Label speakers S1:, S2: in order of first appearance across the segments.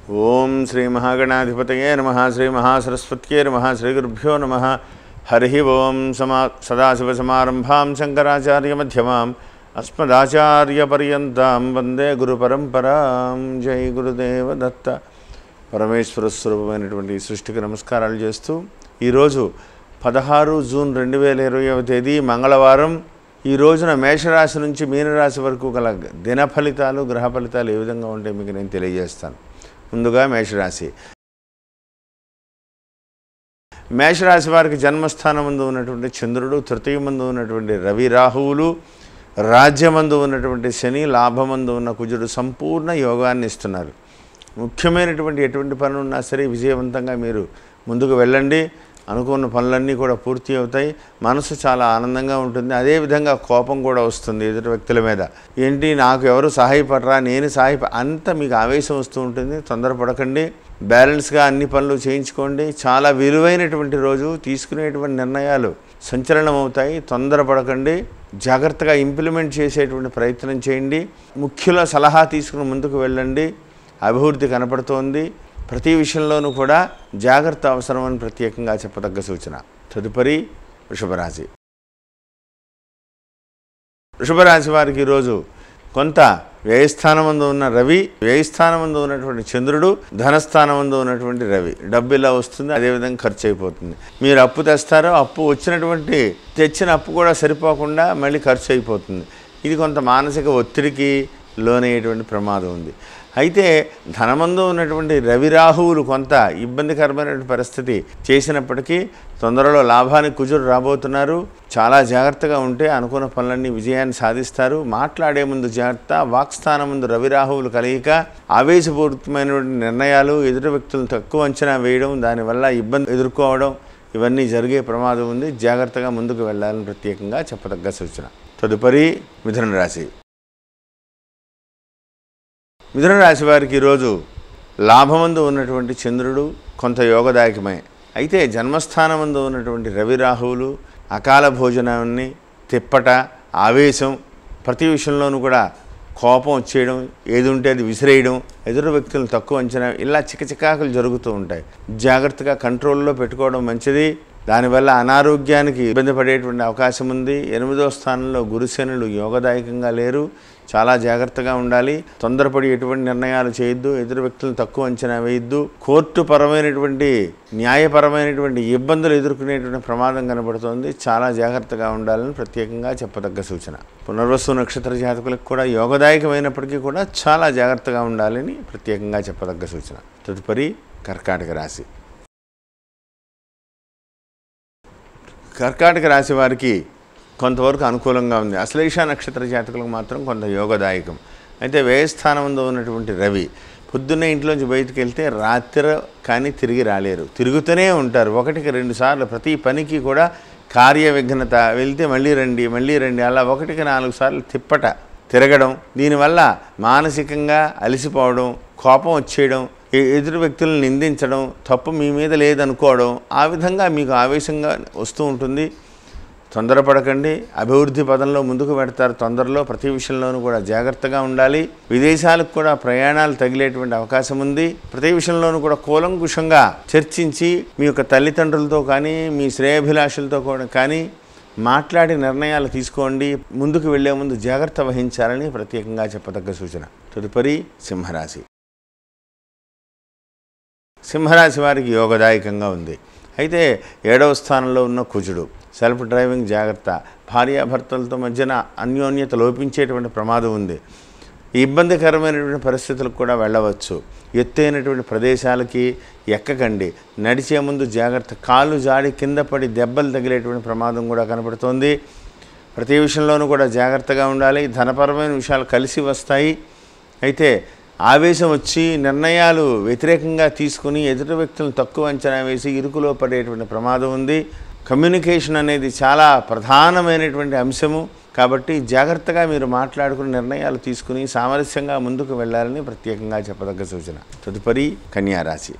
S1: ఓం శ్రీ మహాగణాధిపతయే నమః శ్రీ మహాసరస్వత్యే నమః శ్రీ గురుభ్యో నమః హరి ఓం సదాశివసమారంభాం శంకరాచార్యమధ్యమాం అస్మదాచార్యపర్యంతాం వందే గురుపరంపరాం. జై గురుదేవ దత్త. పరమేశ్వర స్వరూపమైనటువంటి సృష్టికి నమస్కారాలు చేస్తూ ఈరోజు 16 జూన్ 2020వ తేదీ మంగళవారం. ఈ రోజున మేషరాశి నుంచి మీనరాశి వరకు గల దిన ఫలితాలు, గ్రహ ఫలితాలు ఏ విధంగా ఉంటాయి మీకు నేను తెలియజేస్తాను. ముందుగా మేషరాశి. మేషరాశి వారికి జన్మస్థానమందు ఉన్నటువంటి చంద్రుడు, తృతీయమందు ఉన్నటువంటి రవి రాహువులు, రాజ్యమందు ఉన్నటువంటి శని, లాభమందు ఉన్న కుజుడు సంపూర్ణ యోగాన్ని ఇస్తున్నారు. ముఖ్యమైనటువంటి ఎటువంటి పనులు ఉన్నా సరే విజయవంతంగా మీరు ముందుకు వెళ్ళండి. అనుకున్న పనులన్నీ కూడా పూర్తి అవుతాయి. మనసు చాలా ఆనందంగా ఉంటుంది. అదేవిధంగా కోపం కూడా వస్తుంది ఎదుటి వ్యక్తుల మీద. ఏంటి నాకు ఎవరు సహాయపడరా, నేను అంత మీకు ఆవేశం వస్తూ ఉంటుంది. తొందరపడకండి. బ్యాలెన్స్గా అన్ని పనులు చేయించుకోండి. చాలా విలువైనటువంటి రోజు. తీసుకునేటువంటి నిర్ణయాలు సంచలనం అవుతాయి. తొందరపడకండి. జాగ్రత్తగా ఇంప్లిమెంట్ చేసేటువంటి ప్రయత్నం చేయండి. ముఖ్యుల సలహా తీసుకుని ముందుకు వెళ్ళండి. అభివృద్ధి కనపడుతోంది. ప్రతి విషయంలోనూ కూడా జాగ్రత్త అవసరమని ప్రత్యేకంగా చెప్పదగ్గ సూచన. తదుపరి వృషభరాశి. వృషభరాశి వారికి ఈరోజు కొంత వ్యయస్థానమందు ఉన్న రవి, వ్యయస్థానమందు ఉన్నటువంటి చంద్రుడు, ధనస్థానమందు ఉన్నటువంటి రవి. డబ్బు ఇలా వస్తుంది, అదేవిధంగా ఖర్చు అయిపోతుంది. మీరు అప్పు తెస్తారో అప్పు తెచ్చిన అప్పు కూడా సరిపోకుండా మళ్ళీ ఖర్చు అయిపోతుంది. ఇది కొంత మానసిక ఒత్తిడికి లోనయ్యేటువంటి ప్రమాదం ఉంది. అయితే ధనమందు ఉన్నటువంటి రవి రాహువులు కొంత ఇబ్బందికరమైనటువంటి పరిస్థితి చేసినప్పటికీ తొందరలో లాభానికి కుజుడు రాబోతున్నారు. చాలా జాగ్రత్తగా ఉంటే అనుకున్న పనులన్నీ విజయాన్ని సాధిస్తారు. మాట్లాడే ముందు జాగ్రత్త. వాక్స్థానం ముందు రవి రాహువులు కలయిక, ఆవేశపూరితమైనటువంటి నిర్ణయాలు, ఎదుటి వ్యక్తులను తక్కువ అంచనా వేయడం, దానివల్ల ఇబ్బంది ఎదుర్కోవడం, ఇవన్నీ జరిగే ప్రమాదం ఉంది. జాగ్రత్తగా ముందుకు వెళ్ళాలని ప్రత్యేకంగా చెప్పదగ్గ సూచన. తదుపరి మిథున రాశి. మిథున రాశి వారికి ఈరోజు లాభమందు ఉన్నటువంటి చంద్రుడు కొంత యోగదాయకమే. అయితే జన్మస్థానమందు ఉన్నటువంటి రవి రాహువులు అకాల భోజనాన్ని, తిప్పట, ఆవేశం, ప్రతి విషయంలోనూ కూడా కోపం వచ్చేయడం, ఏది ఉంటే అది విసిరేయడం, ఎదురు వ్యక్తులను తక్కువ అంచనా, ఇలా చికచికాకులు జరుగుతూ ఉంటాయి. జాగ్రత్తగా కంట్రోల్లో పెట్టుకోవడం మంచిది. దానివల్ల అనారోగ్యానికి ఇబ్బంది పడేటువంటి అవకాశం ఉంది. 8వ స్థానంలో గురుశనులు యోగదాయకంగా లేరు. చాలా జాగ్రత్తగా ఉండాలి. తొందరపడి ఎటువంటి నిర్ణయాలు చేయొద్దు. ఎదురు వ్యక్తులను తక్కువ అంచనా వేయొద్దు. కోర్టు పరమైనటువంటి, న్యాయపరమైనటువంటి ఇబ్బందులు ఎదుర్కొనేటువంటి ప్రమాదం కనబడుతోంది. చాలా జాగ్రత్తగా ఉండాలని ప్రత్యేకంగా చెప్పదగ్గ సూచన. పునర్వసు నక్షత్ర జాతకులకు కూడా యోగదాయకమైనప్పటికీ కూడా చాలా జాగ్రత్తగా ఉండాలని ప్రత్యేకంగా చెప్పదగ్గ సూచన. తదుపరి కర్కాటక రాశి. కర్కాటక రాశి వారికి కొంతవరకు అనుకూలంగా ఉంది. అశ్లేష నక్షత్ర జాతకులకు మాత్రం కొంత యోగదాయకం. అయితే వ్యయస్థానంలో ఉన్నటువంటి రవి పొద్దున్నే ఇంట్లోంచి బయటకు వెళ్తే రాత్రి కానీ తిరిగి రాలేరు. తిరుగుతూనే ఉంటారు. 1కి 2 సార్లు ప్రతి పనికి కూడా కార్య విఘ్నత. వెళ్తే మళ్ళీ రండి అలా 1కి 4 సార్లు తిరగడం. దీనివల్ల మానసికంగా అలసిపోవడం, కోపం వచ్చేయడం, ఎదురు వ్యక్తులను నిందించడం, తప్పు మీ మీద లేదనుకోవడం, ఆ విధంగా మీకు ఆవేశంగా వస్తూ ఉంటుంది. తొందరపడకండి. అభివృద్ధి పదంలో ముందుకు పెడతారు. తొందరలో ప్రతి విషయంలోనూ కూడా జాగ్రత్తగా ఉండాలి. విదేశాలకు కూడా ప్రయాణాలు తగిలేటువంటి అవకాశం ఉంది. ప్రతి విషయంలోనూ కూడా కూలంకుషంగా చర్చించి మీ యొక్క తల్లిదండ్రులతో కానీ, మీ శ్రేయాభిలాషులతో కూడా కానీ మాట్లాడి నిర్ణయాలు తీసుకోండి. ముందుకు వెళ్లే ముందు జాగ్రత్త వహించాలని ప్రత్యేకంగా చెప్పదగ్గ సూచన. తదుపరి సింహరాశి. సింహరాశి వారికి యోగదాయకంగా ఉంది. అయితే 7వ స్థానంలో ఉన్న కుజుడు. సెల్ఫ్ డ్రైవింగ్ జాగ్రత్త. భార్యాభర్తలతో మధ్యన అన్యోన్యత లోపించేటువంటి ప్రమాదం ఉంది. ఇబ్బందికరమైనటువంటి పరిస్థితులకు కూడా వెళ్ళవచ్చు. ఎత్తైనటువంటి ప్రదేశాలకి ఎక్కకండి. నడిచే ముందు జాగ్రత్త. కాళ్ళు జాడి కింద పడి దెబ్బలు తగిలేటువంటి ప్రమాదం కూడా కనపడుతోంది. ప్రతి విషయంలోనూ కూడా జాగ్రత్తగా ఉండాలి. ధనపరమైన విషయాలు కలిసి వస్తాయి. అయితే ఆవేశం వచ్చి నిర్ణయాలు వ్యతిరేకంగా తీసుకుని ఎదుటి వ్యక్తులను తక్కువ అంచనా వేసి ఇరుకులో పడేటువంటి ప్రమాదం ఉంది. కమ్యూనికేషన్ అనేది చాలా ప్రధానమైనటువంటి అంశము. కాబట్టి జాగ్రత్తగా మీరు మాట్లాడుకుని నిర్ణయాలు తీసుకుని సామరస్యంగా ముందుకు వెళ్ళాలని ప్రత్యేకంగా చెప్పదగ్గ సూచన. తదుపరి కన్యారాశి.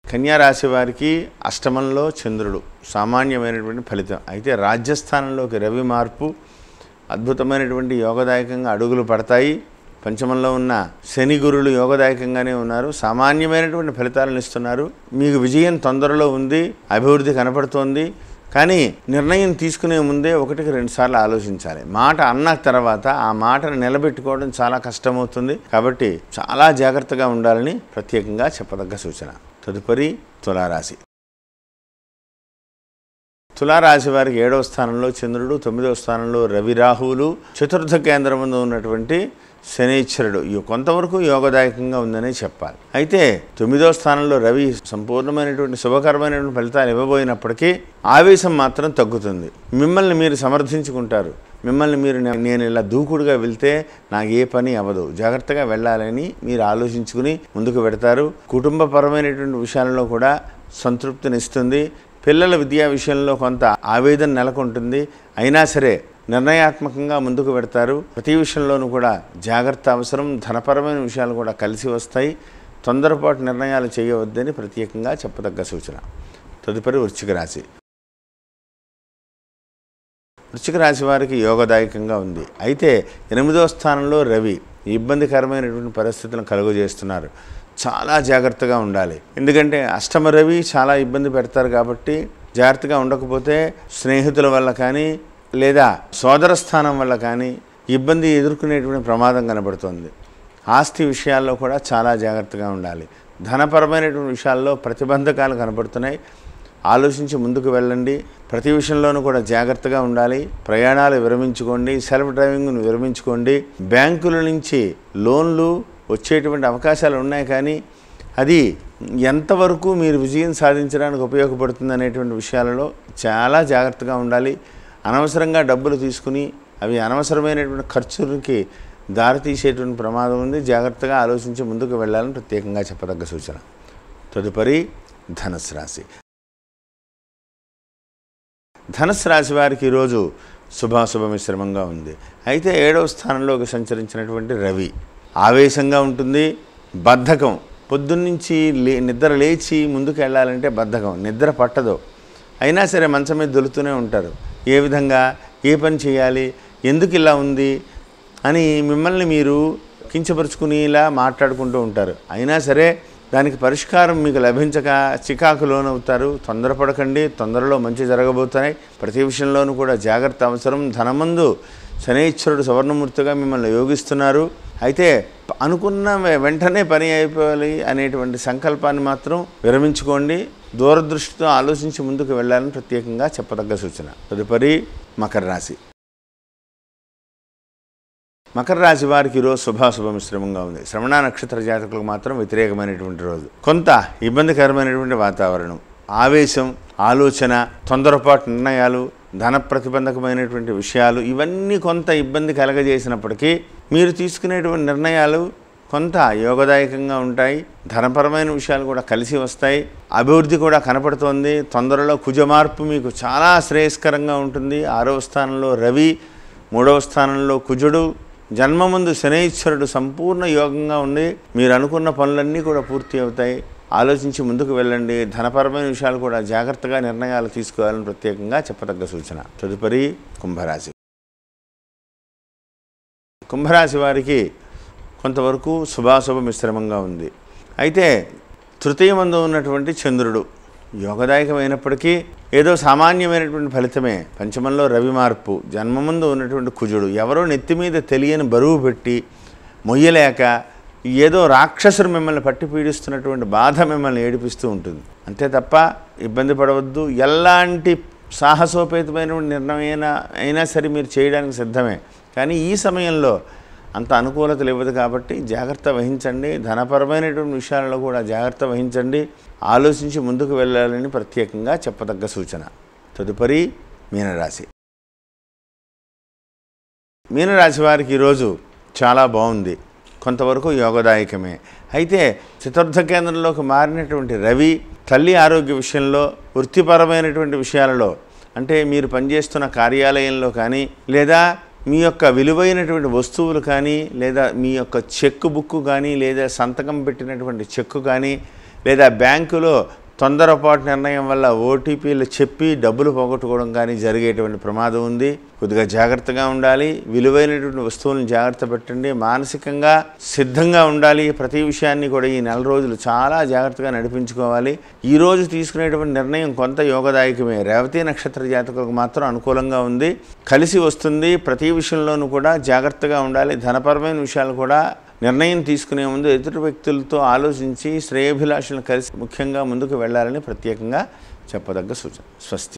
S1: కన్యారాశి వారికి అష్టమంలో చంద్రుడు. సామాన్యమైనటువంటి ఫలితం. అయితే రాజ్యస్థానంలోకి రవి మార్పు అద్భుతమైనటువంటి యోగదాయకంగా అడుగులు పడతాయి. పంచమంలో ఉన్న శని గురులు యోగదాయకంగానే ఉన్నారు. సామాన్యమైనటువంటి ఫలితాలను ఇస్తున్నారు. మీకు విజయం తొందరలో ఉంది, అభివృద్ధి కనపడుతోంది. కానీ నిర్ణయం తీసుకునే ముందే 1-2 సార్లు ఆలోచించాలి. మాట అన్న తర్వాత ఆ మాటను నిలబెట్టుకోవడం చాలా కష్టమవుతుంది. కాబట్టి చాలా జాగ్రత్తగా ఉండాలని ప్రత్యేకంగా చెప్పదగ్గ సూచన. తదుపరి తులారాశి. తులారాశి వారికి 7వ స్థానంలో చంద్రుడు, 9వ స్థానంలో రవి రాహువులు, చతుర్థ కేంద్రం ముందు ఉన్నటువంటి శనీశ్వరుడు కొంతవరకు యోగదాయకంగా ఉందనే చెప్పాలి. అయితే 9వ స్థానంలో రవి సంపూర్ణమైనటువంటి శుభకరమైనటువంటి ఫలితాలు ఇవ్వబోయినప్పటికీ ఆవేశం మాత్రం తగ్గుతుంది. మిమ్మల్ని మీరు సమర్థించుకుంటారు. మిమ్మల్ని మీరు నేను ఇలా దూకుడుగా వెళ్తే నాకు ఏ పని అవ్వదు, జాగ్రత్తగా వెళ్ళాలని మీరు ఆలోచించుకుని ముందుకు పెడతారు. కుటుంబపరమైనటువంటి విషయాలలో కూడా సంతృప్తినిస్తుంది. పిల్లల విద్యా విషయంలో కొంత ఆవేదన నెలకొంటుంది. అయినా సరే నిర్ణయాత్మకంగా ముందుకు పెడతారు. ప్రతి విషయంలోనూ కూడా జాగ్రత్త అవసరం. ధనపరమైన విషయాలు కూడా కలిసి వస్తాయి. తొందరపాటు నిర్ణయాలు చేయవద్దని ప్రత్యేకంగా చెప్పదగ్గ సూచన. తదుపరి వృశ్చిక రాశి. వృశ్చిక రాశి వారికి యోగదాయకంగా ఉంది. అయితే 8వ స్థానంలో రవి ఇబ్బందికరమైనటువంటి పరిస్థితులను కలుగజేస్తున్నారు. చాలా జాగ్రత్తగా ఉండాలి. ఎందుకంటే అష్టమ రవి చాలా ఇబ్బంది పెడతారు. కాబట్టి జాగ్రత్తగా ఉండకపోతే స్నేహితుల వల్ల కానీ లేదా సోదర స్థానం వల్ల కానీ ఇబ్బంది ఎదుర్కొనేటువంటి ప్రమాదం కనబడుతుంది. ఆస్తి విషయాల్లో కూడా చాలా జాగ్రత్తగా ఉండాలి. ధనపరమైనటువంటి విషయాల్లో ప్రతిబంధకాలు కనబడుతున్నాయి. ఆలోచించి ముందుకు వెళ్ళండి. ప్రతి విషయంలోనూ కూడా జాగ్రత్తగా ఉండాలి. ప్రయాణాలు విరమించుకోండి. సెల్ఫ్ డ్రైవింగ్ను విరమించుకోండి. బ్యాంకుల నుంచి లోన్లు వచ్చేటువంటి అవకాశాలు ఉన్నాయి. కానీ అది ఎంతవరకు మీరు విజయం సాధించడానికి ఉపయోగపడుతుంది అనేటువంటి విషయాలలో చాలా జాగ్రత్తగా ఉండాలి. అనవసరంగా డబ్బులు తీసుకుని అవి అనవసరమైనటువంటి ఖర్చులకి దారితీసేటువంటి ప్రమాదం ఉంది. జాగ్రత్తగా ఆలోచించి ముందుకు వెళ్ళాలని ప్రత్యేకంగా చెప్పదగ్గ సూచన. తదుపరి ధనుస్సు రాశి. ధనుస్సు రాశి వారికి ఈరోజు శుభాశుభ మిశ్రమంగా ఉంది. అయితే 7వ స్థానంలోకి సంచరించినటువంటి రవి ఆవేశంగా ఉంటుంది. బద్ధకం. పొద్దున్నుంచి నిద్ర లేచి ముందుకు వెళ్ళాలంటే బద్ధకం, నిద్ర పట్టదు. అయినా సరే మంచం మీద దొలుతూనే ఉంటారు. ఏ విధంగా ఏ పని చేయాలి, ఎందుకు ఇలా ఉంది అని మిమ్మల్ని మీరు కించపరుచుకుని ఇలా మాట్లాడుకుంటూ ఉంటారు. అయినా సరే దానికి పరిష్కారం మీకు లభించక చికాకు లోనవుతారు. తొందరపడకండి. తొందరలో మంచి జరగబోతున్నాయి. ప్రతి విషయంలోనూ కూడా జాగ్రత్త అవసరం. ధనమందు శనీశ్వరుడు సువర్ణమూర్తిగా మిమ్మల్ని యోగిస్తున్నారు. అయితే అనుకున్న వెంటనే పని అయిపోవాలి అనేటువంటి సంకల్పాన్ని మాత్రం విరమించుకోండి. దూరదృష్టితో ఆలోచించి ముందుకు వెళ్ళాలని ప్రత్యేకంగా చెప్పదగ్గ సూచన. తదుపరి మకర రాశి. మకర రాశి వారికి ఈరోజు శుభాశుభ మిశ్రమంగా ఉంది. శ్రవణ నక్షత్ర జాతకులకు మాత్రం వ్యతిరేకమైనటువంటి రోజు. కొంత ఇబ్బందికరమైనటువంటి వాతావరణం, ఆవేశం, ఆలోచన, తొందరపాటు నిర్ణయాలు, ధన ప్రతిబంధకమైనటువంటి విషయాలు ఇవన్నీ కొంత ఇబ్బంది కలగజేసినప్పటికీ మీరు తీసుకునేటువంటి నిర్ణయాలు కొంత యోగదాయకంగా ఉంటాయి. ధనపరమైన విషయాలు కూడా కలిసి వస్తాయి. అభివృద్ధి కూడా కనపడుతోంది. తొందరలో కుజమార్పు మీకు చాలా శ్రేయస్కరంగా ఉంటుంది. 6వ స్థానంలో రవి, 3వ స్థానంలో కుజుడు, జన్మముందు శనీశ్వరుడు సంపూర్ణ యోగంగా ఉండి మీరు అనుకున్న పనులన్నీ కూడా పూర్తి అవుతాయి. ఆలోచించి ముందుకు వెళ్ళండి. ధనపరమైన విషయాలు కూడా జాగ్రత్తగా నిర్ణయాలు తీసుకోవాలని ప్రత్యేకంగా చెప్పదగ్గ సూచన. తదుపరి కుంభరాశి. కుంభరాశి వారికి కొంతవరకు శుభాశుభ మిశ్రమంగా ఉంది. అయితే తృతీయమందు ఉన్నటువంటి చంద్రుడు యోగదాయకమైనప్పటికీ ఏదో సామాన్యమైనటువంటి ఫలితమే. పంచమంలో రవి మార్పు, జన్మమందు ఉన్నటువంటి కుజుడు ఎవరో నెత్తి మీద తెలియని బరువు పెట్టి మొయ్యలేక ఏదో రాక్షసుడు మిమ్మల్ని పట్టి పీడిస్తున్నటువంటి బాధ మిమ్మల్ని ఏడిపిస్తూ ఉంటుంది. అంతే తప్ప ఇబ్బంది పడవద్దు. ఎలాంటి సాహసోపేతమైనటువంటి నిర్ణయం అయినా సరే మీరు చేయడానికి సిద్ధమే. కానీ ఈ సమయంలో అంత అనుకూలతలు ఇవ్వదు. కాబట్టి జాగ్రత్త వహించండి. ధనపరమైనటువంటి విషయాలలో కూడా జాగ్రత్త వహించండి. ఆలోచించి ముందుకు వెళ్ళాలని ప్రత్యేకంగా చెప్పదగ్గ సూచన. తదుపరి మీనరాశి. మీనరాశి వారికి ఈరోజు చాలా బాగుంది. కొంతవరకు యోగదాయకమే. అయితే చతుర్థ కేంద్రంలోకి మారినటువంటి రవి తల్లి ఆరోగ్య విషయంలో, వృత్తిపరమైనటువంటి విషయాలలో, అంటే మీరు పనిచేస్తున్న కార్యాలయంలో కానీ లేదా మీ యొక్క విలువైనటువంటి వస్తువులు కానీ లేదా మీ యొక్క చెక్ బుక్ కానీ లేదా సంతకం పెట్టినటువంటి చెక్కు కానీ లేదా బ్యాంకులో తొందరపాటు నిర్ణయం వల్ల ఓటీపీలు చెప్పి డబ్బులు పోగొట్టుకోవడం కానీ జరిగేటువంటి ప్రమాదం ఉంది. కొద్దిగా జాగ్రత్తగా ఉండాలి. విలువైనటువంటి వస్తువులను జాగ్రత్త పెట్టండి. మానసికంగా సిద్ధంగా ఉండాలి. ప్రతి విషయాన్ని కూడా ఈ నెల రోజులు చాలా జాగ్రత్తగా నడిపించుకోవాలి. ఈరోజు తీసుకునేటువంటి నిర్ణయం కొంత యోగదాయకమే. రేవతి నక్షత్ర జాతకులకు మాత్రం అనుకూలంగా ఉంది, కలిసి వస్తుంది. ప్రతి విషయంలోనూ కూడా జాగ్రత్తగా ఉండాలి. ధనపరమైన విషయాలు కూడా నిర్ణయం తీసుకునే ముందు ఎదుటి వ్యక్తులతో ఆలోచించి శ్రేయోభిలాషులను కలిసి ముఖ్యంగా ముందుకు వెళ్ళాలని ప్రత్యేకంగా చెప్పదగ్గ సూచన. స్వస్తి.